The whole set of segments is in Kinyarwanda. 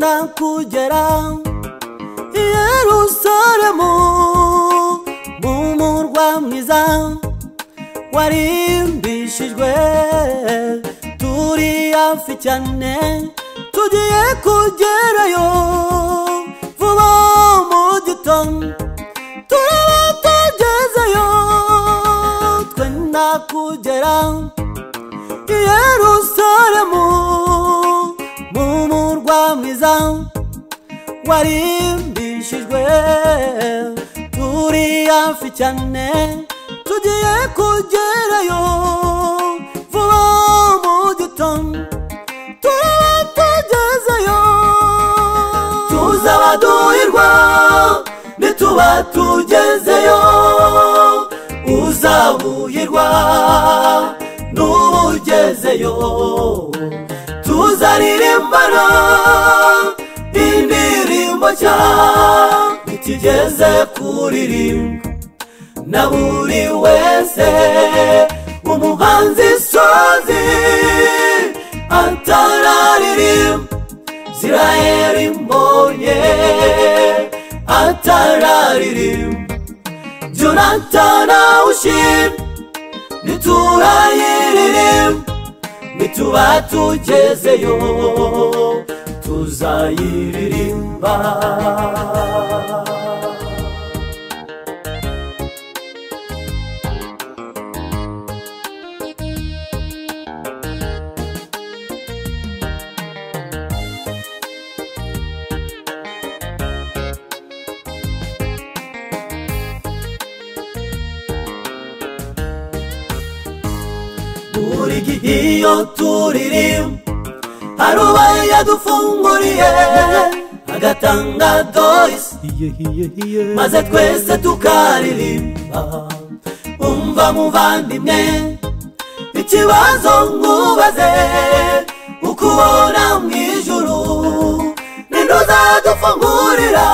twenda kugera i Yerusalemu mu murwa mwiza warimbishijwe turi hafi cyane tugiye kugerayo vuba mu gitondo turaba tugezeyo twenda kugera i Yerusalemu mu murwa mwiza warimbishijwe turi hafi cyane tugiye kugerayo vuba mu gitondo turaba tugezeyo tuzaba duhirwa nituba tugezeyo uzabuhirwa nubugezeyo tuzaririmbana indirimbo nshya itigeze kuririmba na buri wese umuhanzi sozi atararirimba Israeli mbonye atararirimba Jonathan Ushim niturayiririmba nituba tugezeyo tuzayiririmba buri gihe iyo turirimba hari ubayadufunguriye agatanga doisi maze twese tukaririmba umva muvandimwe ikibazo nkubaze ukubona mw'ijuru ninde uzadufungurira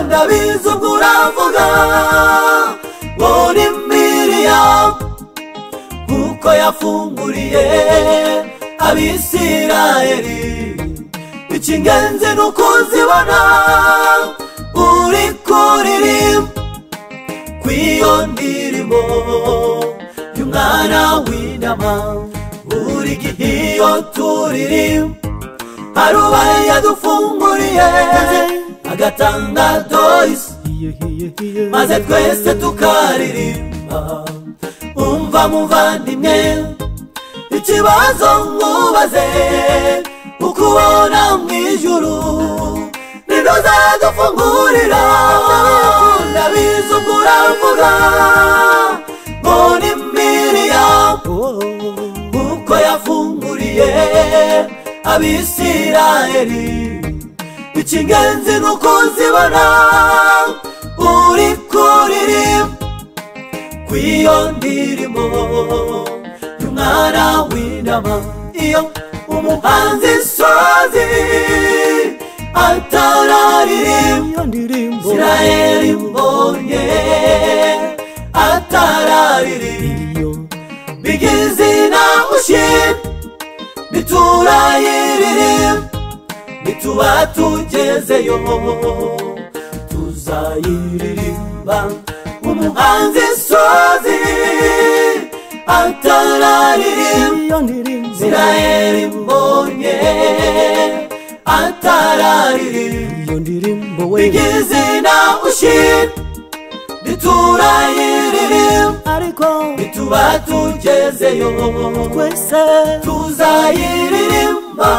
ndabizi ubwo uravuga ngo ni Miriyamu kuko yafunguriye Abisirayeli icy'ingenzi n'ukuzibona uri kuririmba kw'iyo ndirimbo y'umwana w'intama buri gihe iyo turirimba hari ubayadufunguriye agatanga doisi maze twese tukaririmba umva muvandimwe ikibazo nkubaze ukubona mw'ijuru ninde uzadufungurira ndabizi ubwo uravuga ngo ni Miriyamu kuko yafunguriye Abisirayeli icy'ingenzi n'ukuzibona uri kuririmba kw'iyo ndirimbo y'umwana w'intama iyo umuhanzi sozi atararirimba Israeli mbonye atararirimba bigizina Ushim niturayiririmba nituba tugezeyo tuzayiririmba umuhanzi sozi atararirimba Israeli mbonye atararirimba bigizina Ushim niturayiririmba ariko nituba tugezeyo twese tuzayiririmba